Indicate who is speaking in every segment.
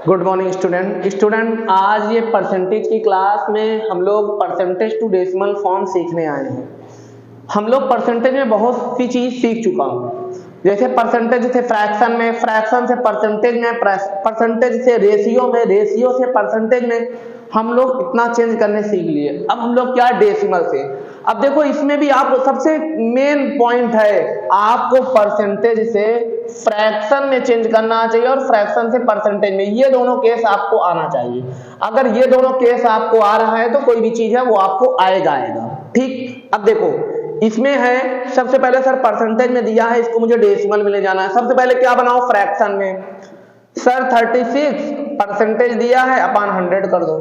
Speaker 1: Good morning student आज ये percentage की क्लास में हम लोग परसेंटेज टू डेसिमल फॉर्म सीखने आए हैं। हम लोग परसेंटेज में बहुत सी चीज सीख चुका हूँ, जैसे परसेंटेज से फ्रैक्शन में, फ्रैक्शन से परसेंटेज में, परसेंटेज से रेशियो में, रेशियो से परसेंटेज में हम लोग इतना चेंज करने सीख लिए। अब हम लोग क्या डेसिमल से। अब देखो इसमें भी आप सबसे मेन पॉइंट है, आपको परसेंटेज से फ्रैक्शन में चेंज करना चाहिए और फ्रैक्शन से परसेंटेज में, ये दोनों केस आपको आना चाहिए। अगर ये दोनों केस आपको आ रहा है तो कोई भी चीज है वो आपको आएगा। ठीक, अब देखो इसमें है, सबसे पहले सर परसेंटेज में दिया है, इसको मुझे डेसिमल में ले जाना है। सबसे पहले क्या बनाओ, फ्रैक्शन में। सर 36 परसेंटेज दिया है अपान 100 कर दो।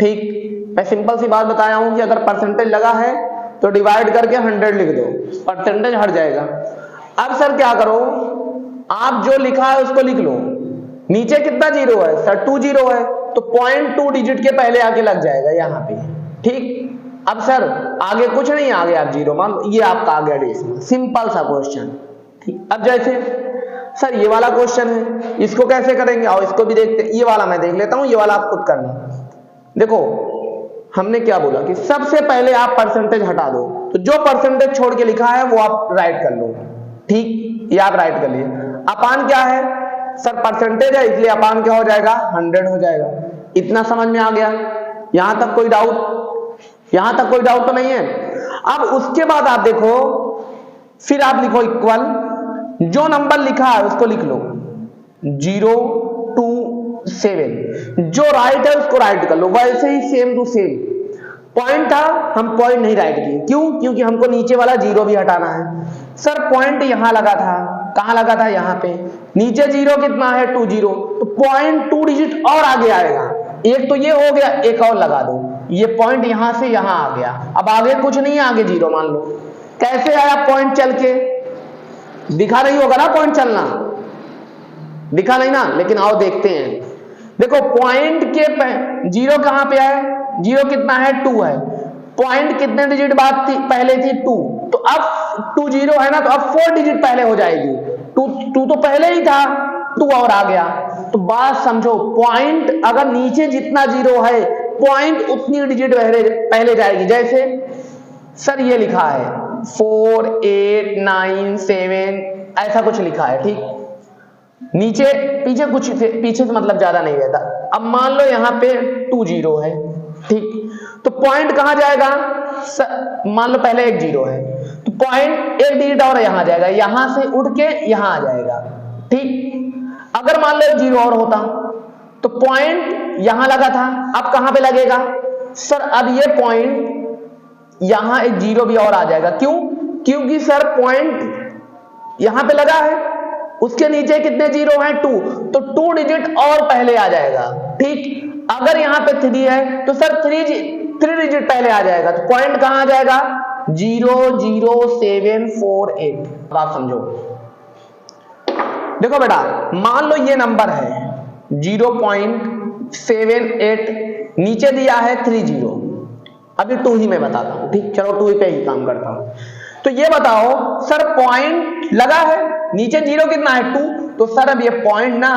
Speaker 1: ठीक, मैं सिंपल सी बात बताया हूं कि अगर परसेंटेज लगा है तो डिवाइड करके 100 लिख दो, परसेंटेज हट जाएगा। अब सर क्या करो, आप जो लिखा है उसको लिख लो। नीचे कितना जीरो है सर, 2 जीरो है, तो 0.2 डिजिट के पहले आके लग जाएगा यहाँ पे। ठीक, अब सर आगे कुछ नहीं, आगे आप जीरो मान लो, ये आपका आ गया डेसिमल। सिंपल सा क्वेश्चन। ठीक, अब जैसे सर ये वाला क्वेश्चन है, इसको कैसे करेंगे आओ इसको भी देखते हैं। ये वाला मैं देख लेता हूं, ये वाला आप खुद करना। देखो हमने क्या बोला कि सबसे पहले आप परसेंटेज हटा दो, तो जो परसेंटेज छोड़ के लिखा है वो आप राइट कर लो। ठीक, ये आप राइट कर लिए। अपान क्या है सर, परसेंटेज है इसलिए अपान क्या हो जाएगा, 100 हो जाएगा। इतना समझ में आ गया? यहां तक कोई डाउट? यहां तक कोई डाउट तो नहीं है। अब उसके बाद आप देखो, फिर आप लिखो इक्वल, जो नंबर लिखा है उसको लिख लो 0 2 7, जो राइट है उसको राइट कर लो, वैसे ही सेम टू सेम। पॉइंट था, हम पॉइंट नहीं राइट किए, क्यों? क्योंकि हमको नीचे वाला जीरो भी हटाना है। सर पॉइंट यहां लगा था, कहां लगा था, यहां पे। नीचे जीरो कितना है, 2 जीरो, तो 0.2 डिजिट और आगे आएगा। एक तो ये हो गया, एक और लगा दो, ये पॉइंट यहां से यहां आ गया। अब आगे कुछ नहीं है, आगे जीरो मान लो। कैसे आया पॉइंट चल के? दिखा नहीं होगा ना पॉइंट चलना, दिखा नहीं ना, लेकिन आओ देखते हैं। देखो पॉइंट के जीरो कहां पे है, जीरो कितना है, 2 है। पॉइंट कितने डिजिट बाद थी, पहले थी 2, तो अब 2 जीरो है ना, तो अब 4 डिजिट पहले हो जाएगी। 2 तो पहले ही था, 2 और आ गया। तो बात समझो, पॉइंट अगर नीचे जितना जीरो है, पॉइंट उतनी डिजिट पहले जाएगी। जैसे सर ये लिखा है 4 8 9 7, ऐसा कुछ लिखा है। ठीक, नीचे पीछे कुछ पीछे से मतलब ज्यादा नहीं रहता। अब मान लो यहाँ पे 2 जीरो है। ठीक, तो पॉइंट कहां जाएगा, मान लो पहले 1 जीरो है, तो पॉइंट 1 डिजिट और यहां जाएगा, यहां से उठ के यहां आ जाएगा। ठीक, अगर मान लो 1 जीरो और होता तो पॉइंट यहां लगा था, अब कहां पे लगेगा सर, अब ये पॉइंट यहां 1 जीरो भी और आ जाएगा। क्यों? क्योंकि सर पॉइंट यहां पे लगा है, उसके नीचे कितने जीरो हैं, 2, तो 2 डिजिट और पहले आ जाएगा। ठीक, अगर यहां पे 3 है तो सर 3 डिजिट पहले आ जाएगा, तो पॉइंट कहां आ जाएगा, 0 0 7 4 8। अब आप समझो, देखो बेटा मान लो ये नंबर है 0.78, नीचे दिया है 3 जीरो, अभी 2 ही मैं बताता हूं। ठीक, चलो 2 पे ही काम करता हूं। तो ये बताओ सर पॉइंट लगा है, नीचे जीरो कितना है, 2, तो सर अब ये पॉइंट ना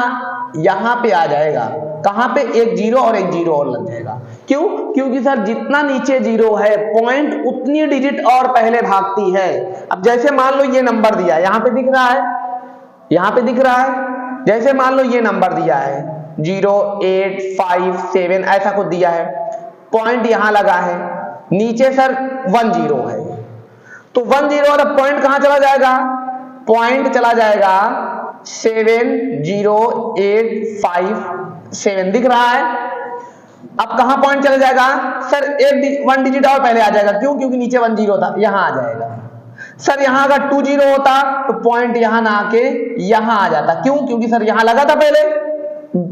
Speaker 1: यहां पे आ जाएगा, कहां पे, 1 जीरो और 1 जीरो और लग जाएगा। क्यों? क्योंकि सर जितना नीचे जीरो है, पॉइंट उतनी डिजिट और पहले भागती है। अब जैसे मान लो ये नंबर दिया है, यहां पे दिख रहा है, यहां पे दिख रहा है। जैसे मान लो ये नंबर दिया है 0 8 5 7, ऐसा कुछ दिया है, पॉइंट यहां लगा है, नीचे सर 1 जीरो है, तो 1 जीरो और पॉइंट कहां चला जाएगा, पॉइंट चला जाएगा 7 0 8 5 7, दिख रहा है। अब कहां पॉइंट चला जाएगा सर, 1 डिजिट और पहले आ जाएगा। क्यों? क्योंकि नीचे 1 जीरो था, यहां आ जाएगा। सर यहां अगर 2 जीरो होता तो पॉइंट यहां ना आके यहां आ जाता। क्यों? क्योंकि सर यहां लगा था पहले,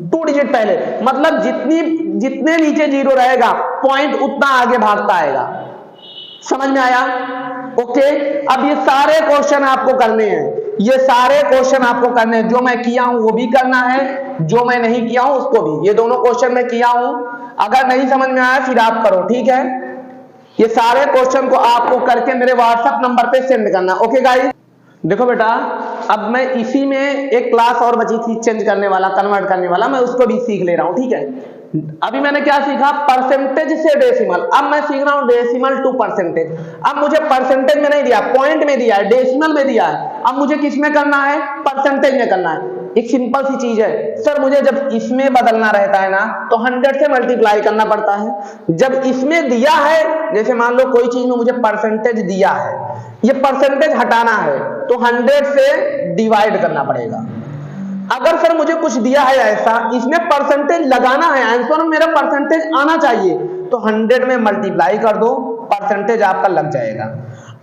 Speaker 1: 2 डिजिट पहले, मतलब जितने नीचे जीरो रहेगा पॉइंट उतना आगे भागता आएगा। समझ में आया? ओके, अब ये सारे क्वेश्चन आपको करने हैं, ये सारे क्वेश्चन आपको करने हैं, जो मैं किया हूं वो भी करना है, जो मैं नहीं किया हूं उसको भी। ये दोनों क्वेश्चन मैं किया हूं, अगर नहीं समझ में आया फिर आप करो। ठीक है, ये सारे क्वेश्चन को आपको करके मेरे व्हाट्सएप नंबर पे सेंड करना। ओके गाइस, देखो बेटा अब मैं इसी में एक क्लास और बची थी चेंज करने वाला, कन्वर्ट करने वाला, मैं उसको भी सीख ले रहा हूं, ठीक है। अभी मैंने क्या सीखा, परसेंटेज से डेसिमल। अब मैं सीख रहा हूं डेसिमल टू परसेंटेज। अब मुझे परसेंटेज में नहीं दिया, पॉइंट में दिया है, डेसिमल में दिया है। अब मुझे किस में करना है, परसेंटेज में करना है। एक सिंपल सी चीज है सर, मुझे जब इसमें बदलना रहता है ना तो 100 से मल्टीप्लाई करना पड़ता है। जब इसमें दिया है, जैसे मान लो कोई चीज में मुझे परसेंटेज दिया है, ये परसेंटेज हटाना है तो 100 से डिवाइड करना पड़ेगा। अगर सर मुझे कुछ दिया है ऐसा, इसमें परसेंटेज लगाना है, आंसर में मेरा परसेंटेज आना चाहिए, तो 100 में मल्टीप्लाई कर दो, परसेंटेज आपका लग जाएगा।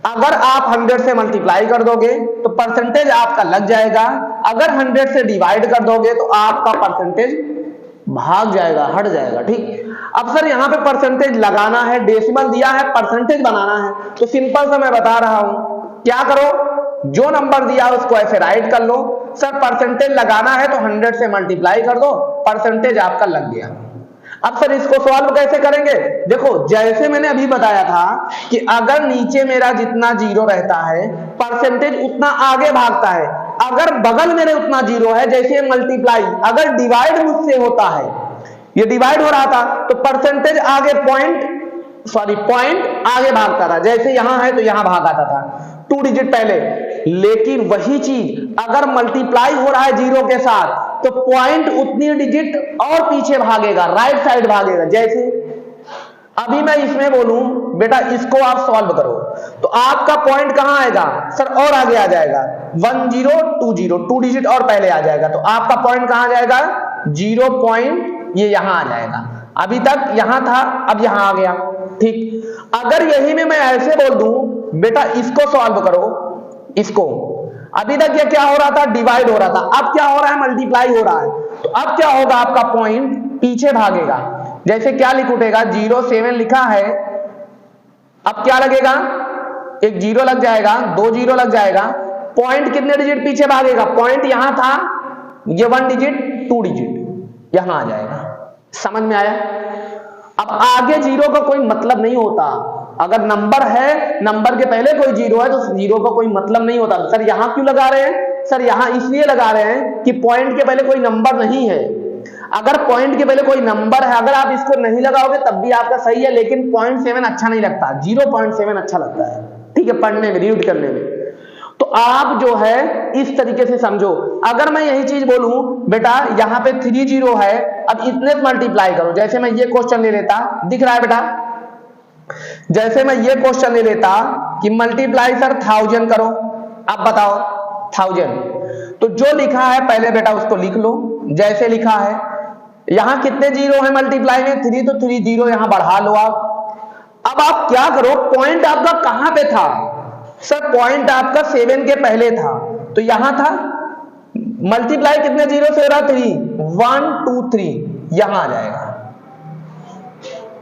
Speaker 1: अगर आप 100 से मल्टीप्लाई कर दोगे तो परसेंटेज आपका लग जाएगा। अगर 100 से डिवाइड कर दोगे तो आपका परसेंटेज भाग जाएगा, हट जाएगा, ठीक। अब सर यहाँ पे परसेंटेज लगाना है, डेसिमल दिया है, परसेंटेज बनाना है, तो सिंपल सा मैं बता रहा हूं, क्या करो, जो नंबर दिया उसको ऐसे राइट कर लो। सर परसेंटेज लगाना है तो 100 से मल्टीप्लाई कर दो, परसेंटेज आपका लग गया। अब सर इसको सॉल्व कैसे करेंगे, देखो जैसे मैंने अभी बताया था कि अगर नीचे मेरा जितना जीरो रहता है, परसेंटेज उतना आगे भागता है। अगर बगल मेरे उतना जीरो है, जैसे मल्टीप्लाई, अगर डिवाइड मुझसे होता है, ये डिवाइड हो रहा था तो परसेंटेज आगे पॉइंट आगे भागता था। जैसे यहां है तो यहां भाग आता था 2 डिजिट पहले। लेकिन वही चीज अगर मल्टीप्लाई हो रहा है जीरो के साथ तो पॉइंट उतनी डिजिट और पीछे भागेगा, राइट साइड भागेगा। जैसे अभी मैं इसमें बोलूं बेटा इसको आप सॉल्व करो तो आपका पॉइंट कहां आएगा, सर और आगे आ जाएगा, 1 0 2 0, 2 डिजिट और पहले आ जाएगा, तो आपका पॉइंट कहां आ जाएगा, 0 पॉइंट ये यहां आ जाएगा। अभी तक यहां था, अब यहां आ गया, ठीक। अगर यही में मैं ऐसे बोल दूं बेटा इसको सॉल्व करो, इसको, अभी तक ये क्या हो रहा था, डिवाइड हो रहा था, अब क्या हो रहा है, मल्टीप्लाई हो रहा है, तो अब क्या होगा, आपका पॉइंट पीछे भागेगा। जैसे क्या लिख उठेगा, 0 7 लिखा है, अब क्या लगेगा, एक 0 लग जाएगा, 2 0 लग जाएगा, पॉइंट कितने डिजिट पीछे भागेगा, पॉइंट यहां था, ये 1 डिजिट 2 डिजिट यहां आ जाएगा। समझ में आया। अब आगे जीरो का कोई मतलब नहीं होता, अगर नंबर है, नंबर के पहले कोई जीरो है तो जीरो का कोई मतलब नहीं होता। सर यहां क्यों लगा रहे हैं, सर यहां इसलिए लगा रहे हैं कि पॉइंट के पहले कोई नंबर नहीं है। अगर पॉइंट के पहले कोई नंबर है, अगर आप इसको नहीं लगाओगे तब भी आपका सही है, लेकिन 0.7 अच्छा नहीं लगता, 0.7 अच्छा लगता है, ठीक है, पढ़ने में, रीड करने में। तो आप जो है इस तरीके से समझो। अगर मैं यही चीज बोलूं बेटा यहां पे 3 0 है, अब इतने मल्टीप्लाई करो। जैसे मैं ये क्वेश्चन ले लेता, दिख रहा है बेटा, जैसे मैं ये क्वेश्चन ले लेता कि मल्टीप्लाई सर 1000 करो, अब बताओ 1000, तो जो लिखा है पहले बेटा उसको लिख लो, जैसे लिखा है। यहां कितने जीरो है मल्टीप्लाई में, 3, तो 3 0 यहां बढ़ा लो आप। अब आप क्या करो, पॉइंट आपका कहां पे था, सर पॉइंट आपका 7 के पहले था, तो यहां था, मल्टीप्लाई कितने जीरो से हो रहा, 3, 1 2 3 यहां आ जाएगा।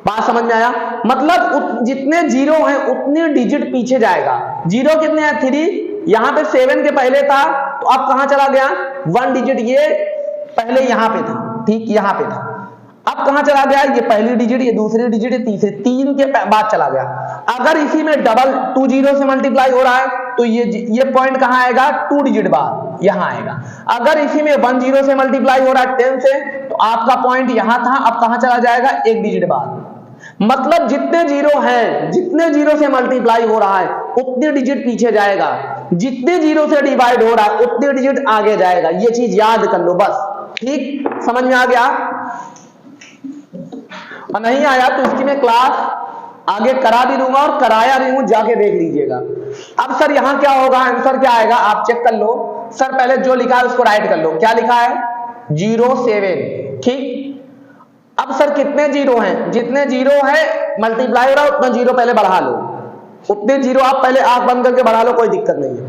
Speaker 1: बात समझ में आया, मतलब जितने जीरो हैं उतने डिजिट पीछे जाएगा। जीरो कितने हैं, 3, यहां पे 7 के पहले था, तो अब कहां चला गया, 1 डिजिट ये पहले यहां पे था, ठीक, यहां पे था, अब कहां चला गया, ये पहली डिजिट, ये दूसरी डिजिट, ये तीसरी, 3 के बाद चला गया। अगर इसी में डबल 2 0 से मल्टीप्लाई हो रहा है तो ये पॉइंट कहां आएगा, 2 डिजिट बाद यहां आएगा। अगर इसी में 1 0 से मल्टीप्लाई हो रहा है 10 से, तो आपका पॉइंट यहां था, अब कहां चला जाएगा, 1 डिजिट बाद। मतलब जितने जीरो हैं, जितने जीरो से मल्टीप्लाई हो रहा है उतने डिजिट पीछे जाएगा, जितने जीरो से डिवाइड हो रहा है उतने डिजिट आगे जाएगा। ये चीज याद कर लो बस, ठीक, समझ में आ गया। और नहीं आया तो इसकी मैं क्लास आगे करा भी दूंगा और कराया भी हूं, जाके देख लीजिएगा। अब सर यहां क्या होगा, आंसर क्या आएगा आप चेक कर लो। सर पहले जो लिखा है उसको राइट कर लो, क्या लिखा है, 0 7, ठीक। अब सर कितने जीरो हैं, जितने जीरो है मल्टीप्लाई हो रहा है उतना जीरो पहले बढ़ा लो, उतने जीरो आप पहले आंख बंद करके बढ़ा लो, कोई दिक्कत नहीं है।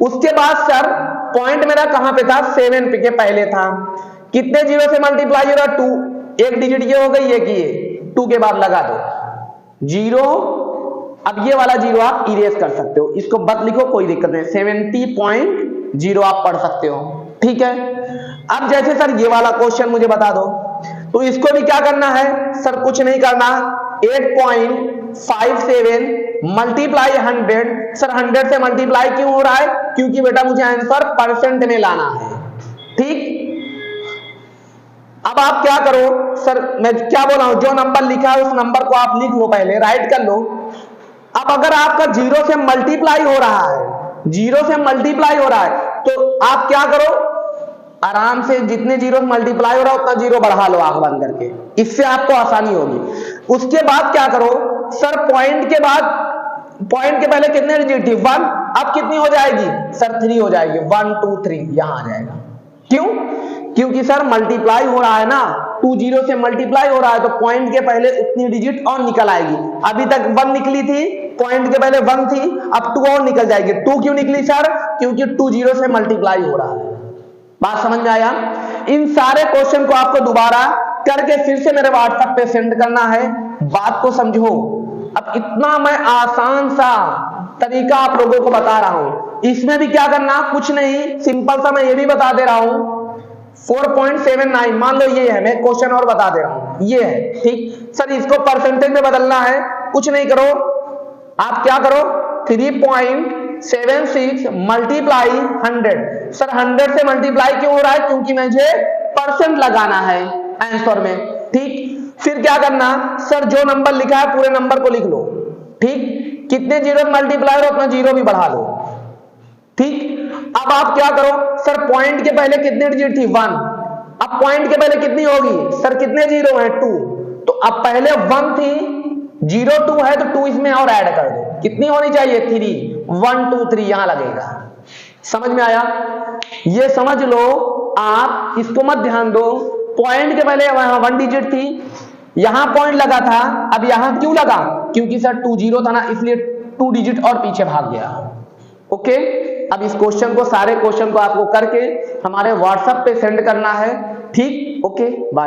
Speaker 1: उसके बाद सर पॉइंट मेरा कहां पे था, 7 के पहले था, कितने जीरो से मल्टीप्लाई हो रहा, 2, एक डिजिट ये हो गई, ये की 2 के बाद लगा दो 0। अब ये वाला जीरो आप इरेज कर सकते हो, इसको बत लिखो, कोई दिक्कत नहीं, 70.0 आप पढ़ सकते हो, ठीक है। अब जैसे सर ये वाला क्वेश्चन मुझे बता दो, तो इसको भी क्या करना है, सर कुछ नहीं करना, 8.57 मल्टीप्लाई 100। सर 100 से मल्टीप्लाई क्यों हो रहा है? क्योंकि बेटा मुझे आंसर परसेंट में लाना है। ठीक, अब आप क्या करो, सर मैं क्या बोला हूं, जो नंबर लिखा है उस नंबर को आप लिख लो, पहले राइट कर लो। अब अगर आपका 0 से मल्टीप्लाई हो रहा है, 0 से मल्टीप्लाई हो रहा है, तो आप क्या करो, आराम से जितने 0 से मल्टीप्लाई हो रहा है उतना 0 बढ़ा लो आंख बंद करके, इससे आपको आसानी होगी। उसके बाद क्या करो, सर पॉइंट के बाद, पॉइंट के पहले कितने डिजिट थी? 1, अब कितनी हो जाएगी? सर 3 हो जाएगी, 1 2 3 यहां आ जाएगा। क्यों? क्योंकि सर मल्टीप्लाई हो रहा है ना, 2 0 से मल्टीप्लाई हो रहा है, तो पॉइंट के पहले उतनी डिजिट और निकल आएगी। अभी तक 1 निकली थी, पॉइंट के पहले 1 थी, अब 2 और निकल जाएगी। 2 क्यों निकली सर? क्योंकि 2 0 से मल्टीप्लाई हो रहा है। बात समझ में आया? इन सारे क्वेश्चन को आपको दोबारा करके फिर से मेरे व्हाट्सएप पे सेंड करना है। बात को समझो, अब इतना मैं आसान सा तरीका आप लोगों को बता रहा हूं, इसमें भी क्या करना, कुछ नहीं, सिंपल सा मैं ये भी बता दे रहा हूं। 4.79 मान लो ये है, मैं क्वेश्चन और बता दे रहा हूं, ये है। ठीक सर, इसको परसेंटेज में बदलना है, कुछ नहीं करो, आप क्या करो, 3.76 मल्टीप्लाई 100। सर 100 से मल्टीप्लाई क्यों हो रहा है? क्योंकि मुझे परसेंट लगाना है आंसर में। ठीक, फिर क्या करना, सर जो नंबर लिखा है पूरे नंबर को लिख लो। ठीक, कितने 0 मल्टीप्लाई हो उतना 0 भी बढ़ा लो। ठीक, अब आप क्या करो, सर पॉइंट के पहले कितने डिजिट थी? 1, अब पॉइंट के पहले कितनी होगी? सर कितने 0 है? 2, तो अब पहले 1 थी, 0 2 है तो 2 इसमें और ऐड कर दो, कितनी होनी चाहिए? 3, 1 2 3 यहां लगेगा। समझ में आया? ये समझ लो आप, इसको मत ध्यान दो, पॉइंट के पहले वहां 1 डिजिट थी, यहां पॉइंट लगा था, अब यहां क्यों लगा? क्योंकि सर 2 0 था ना, इसलिए 2 डिजिट और पीछे भाग गया। ओके, अब इस क्वेश्चन को, सारे क्वेश्चन को आपको करके हमारे व्हाट्सएप पे सेंड करना है। ठीक, ओके बाय।